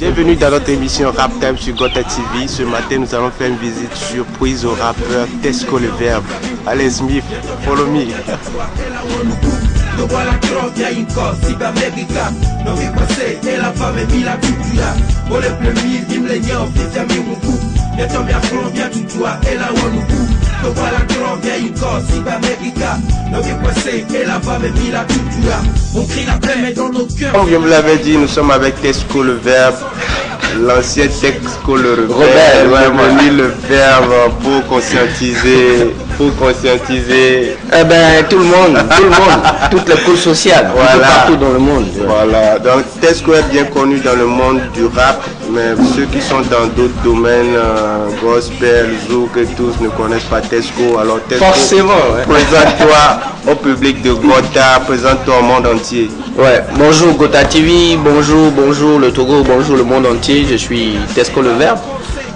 Bienvenue dans notre émission Rap Time sur Gota TV. Ce matin, nous allons faire une visite surprise au rappeur Tesco le Verbe. Allez Smith, follow me. Comme je vous l'avais dit, nous sommes avec Tesco le Verbe, l'ancien Tesco le Rebelle, bienvenue le Verbe pour conscientiser. Eh ben tout le monde, toutes les couches sociales, voilà. Partout dans le monde. Voilà, donc Tesco est bien connu dans le monde du rap, mais ceux qui sont dans d'autres domaines, gospel, zouk et tous ne connaissent pas Tesco. Alors Tesco, forcément, ouais. Présente-toi au public de Gota, présente-toi au monde entier. Ouais, bonjour Gota TV, bonjour le Togo, bonjour le monde entier. Je suis Tesco le Verbe,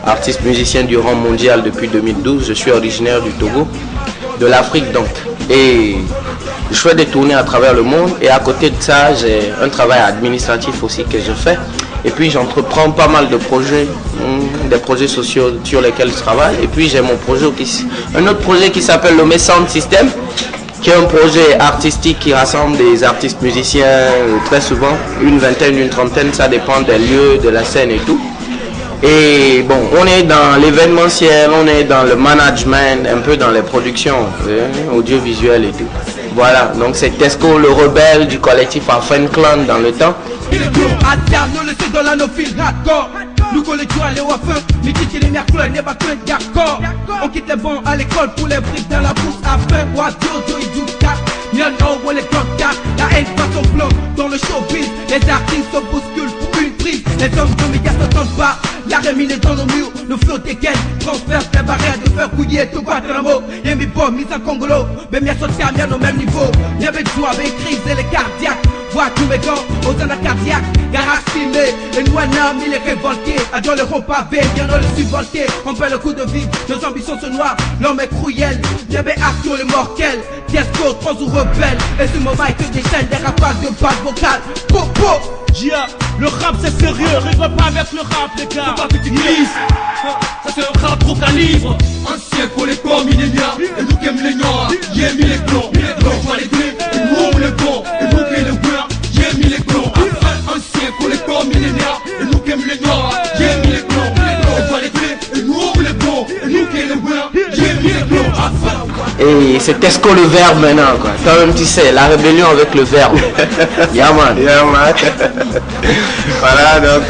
artiste musicien du rang mondial depuis 2012. Je suis originaire du Togo, de l'Afrique donc. Et je fais des tournées à travers le monde. Et à côté de ça, j'ai un travail administratif aussi que je fais. Et puis j'entreprends pas mal de projets, des projets sociaux sur lesquels je travaille. Et puis j'ai mon projet, un autre projet qui s'appelle le Sound System, qui est un projet artistique qui rassemble des artistes musiciens, très souvent, une vingtaine, une trentaine, ça dépend des lieux, de la scène et tout. Et bon, on est dans l'événementiel, on est dans le management, un peu dans les productions audiovisuelles et tout. Voilà, donc c'est Tesco le Rebelle du collectif Afin Clan dans le temps. Nous collectons les wafeux, nous quittons les mercredi, les bateaux d'accord. On quitte les bons à l'école pour les briques dans la brousse afin. Wadio, et du cap, y'en a où les contacts. La haine passe au blanc dans le showbiz. Les artistes se bousculent pour une prise. Les hommes de médias s'entendent pas. La remise est dans nos murs, le flot des gaines. Transfert des barrières de faire couiller tout quoi dans le mot. Y'a mis bon, mise en congolo. Mais bien sûr, c'est bien au même niveau. Y'a avec joie, avec crise et les cardiaques. Vois tous mes gants aux zones cardiaques. Garage filmé, et nous un homme, il est révolté. Adore le rond pavé, bien dans le subvolté. On fait le coup de vie, nos ambitions se noient. L'homme est cruel, bien Arthur le mortel. Tesco, trop ou rebelle. Et ce moment que des chaînes, des rapaces de basse vocale. Popo, Gia, le rap c'est sérieux, rigole pas avec le rap les gars. Faut pas que tu glisses, ça c'est un rap trop calibre. Ancien pour les corps millénaires, et nous qui aiment les noirs, j'ai mis les clons. On va les clés, et nous on les bons, et nous qui les weurs, j'ai mis les clons. Ancien pour les corps millénaires, et nous qui aiment les noirs, j'ai mis les clons. On va les clés, et nous on les bons, et nous qui les weurs, j'ai mis les clons. Et c'est Tesco le Verbe maintenant quoi. Toi-même tu sais, la rébellion avec le Verbe. Yaman. Voilà donc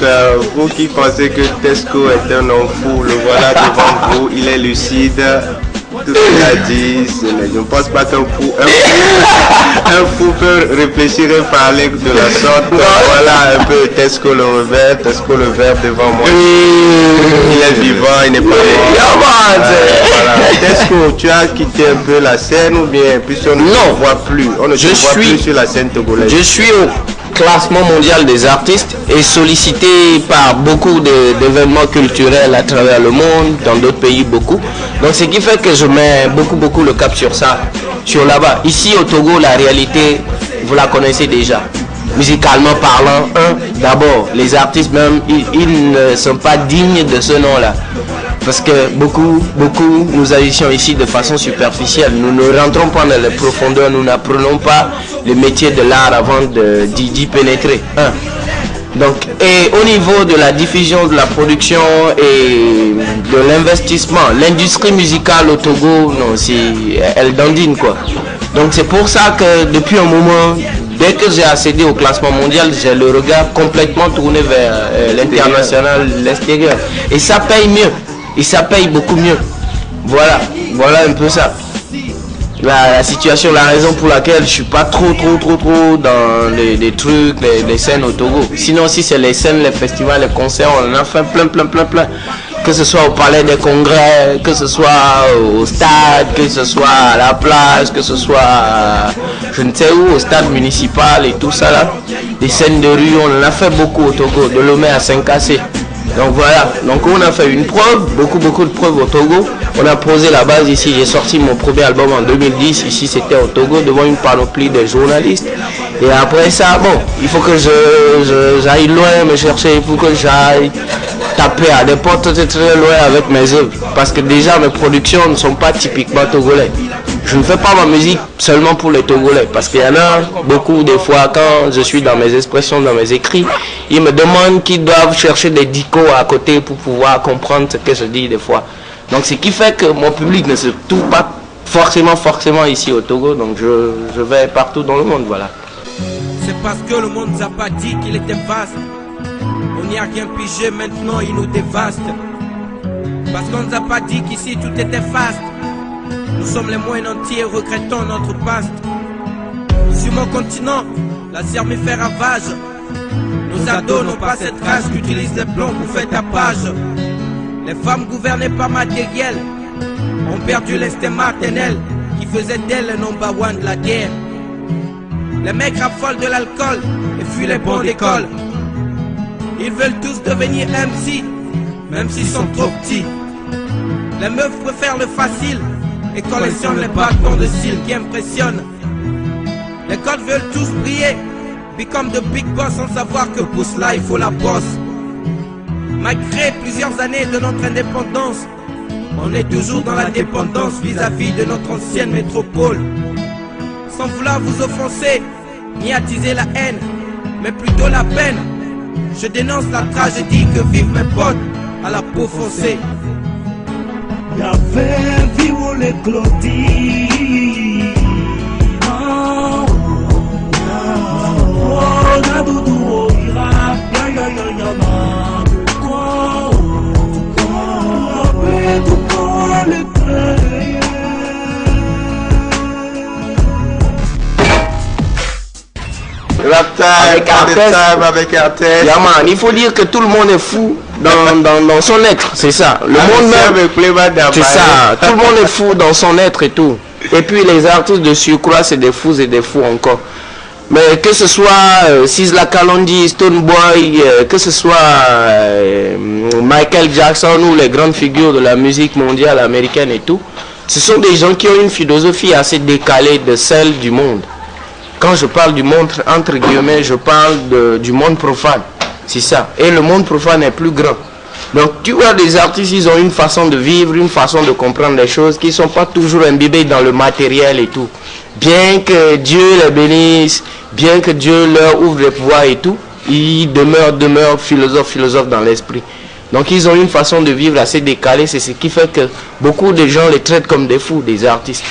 vous qui pensez que Tesco est un homme fou, le voilà devant vous, il est lucide. Tout ce qu'il a dit, je ne pense pas qu'un fou peut réfléchir et parler de la sorte. Voilà un peu Tesco le Rebelle, Tesco le Verbe devant moi. Il est vivant, il n'est pas mort. Voilà. Tesco, tu as quitté un peu la scène ou bien puisqu'on ne te voit plus, on ne te voit plus sur la scène togolaise. Je suis au classement mondial des artistes et sollicité par beaucoup d'événements culturels à travers le monde, dans d'autres pays beaucoup. Donc ce qui fait que je mets beaucoup le cap sur ça, sur là-bas. Ici au Togo, la réalité, vous la connaissez déjà. Musicalement parlant, d'abord, les artistes même, ils ne sont pas dignes de ce nom-là. Parce que beaucoup, nous agissions ici de façon superficielle. Nous ne rentrons pas dans les profondeurs, nous n'apprenons pas le métier de l'art avant d'y pénétrer. Donc, et au niveau de la diffusion, de la production et de l'investissement, l'industrie musicale au Togo, non, elle dandine quoi. Donc c'est pour ça que depuis un moment, dès que j'ai accédé au classement mondial, j'ai le regard complètement tourné vers l'international, l'extérieur. Et ça paye mieux. Et ça paye beaucoup mieux. Voilà un peu ça. La situation, la raison pour laquelle je suis pas trop dans les trucs, les scènes au Togo. Sinon, si c'est les scènes, les festivals, les concerts, on en a fait plein. Que ce soit au palais des congrès, que ce soit au stade, que ce soit à la plage, que ce soit je ne sais où, au stade municipal et tout ça là. Les scènes de rue, on en a fait beaucoup au Togo, de Lomé à Saint-Cassé. Donc voilà, donc on a fait une preuve, beaucoup de preuves au Togo. On a posé la base ici, j'ai sorti mon premier album en 2010, ici c'était au Togo, devant une panoplie de journalistes. Et après ça, bon, il faut que j'aille loin me chercher, il faut que j'aille taper à des portes très loin avec mes œuvres. Parce que déjà mes productions ne sont pas typiquement togolais. Je ne fais pas ma musique seulement pour les Togolais. Parce qu'il y en a beaucoup des fois quand je suis dans mes expressions, dans mes écrits, ils me demandent qu'ils doivent chercher des dicos à côté pour pouvoir comprendre ce que je dis des fois. Donc ce qui fait que mon public ne se trouve pas forcément ici au Togo. Donc je vais partout dans le monde, voilà. C'est parce que le monde nous a pas dit qu'il était vaste. On n'y a rien pigé, maintenant il nous dévaste. Parce qu'on nous a pas dit qu'ici tout était faste. Nous sommes les moins entiers et regrettons notre paste. Sur mon continent, la zermie fait ravage. Nos ados n'ont pas cette race qu'utilise les plombs pour faire tapage. Les femmes gouvernées par matériel ont perdu l'instinct maternel qui faisait d'elles le number one de la guerre. Les mecs raffolent de l'alcool et fuient les bancs d'école. Ils veulent tous devenir MC, même s'ils sont trop petits. Les meufs préfèrent le facile et collectionnent les bâtons de cils qui impressionnent. Les codes veulent tous briller, become the big boss sans savoir que pour cela il faut la bosse. Malgré plusieurs années de notre indépendance, on est toujours dans la dépendance vis-à-vis de notre ancienne métropole. Sans vouloir vous offenser, ni attiser la haine, mais plutôt la peine. Je dénonce la tragédie que vivent mes potes à la peau foncée. Y'avait vivre les clôtis. Avec Artès. Yeah, man, il faut dire que tout le monde est fou dans son être, c'est ça. Le monde même, c'est ça. Tout le monde est fou dans son être et tout. Et puis les artistes de surcroît, c'est des fous et des fous encore. Mais que ce soit Sizzla Kalonji, Stonebwoy, que ce soit Michael Jackson ou les grandes figures de la musique mondiale américaine et tout, ce sont des gens qui ont une philosophie assez décalée de celle du monde. Quand je parle du monde, entre guillemets, je parle du monde profane. C'est ça. Et le monde profane est plus grand. Donc tu vois, des artistes, ils ont une façon de vivre, une façon de comprendre les choses qui ne sont pas toujours imbibés dans le matériel et tout. Bien que Dieu les bénisse, bien que Dieu leur ouvre les pouvoirs et tout, ils demeurent philosophes dans l'esprit. Donc ils ont une façon de vivre assez décalée, c'est ce qui fait que beaucoup de gens les traitent comme des fous, des artistes.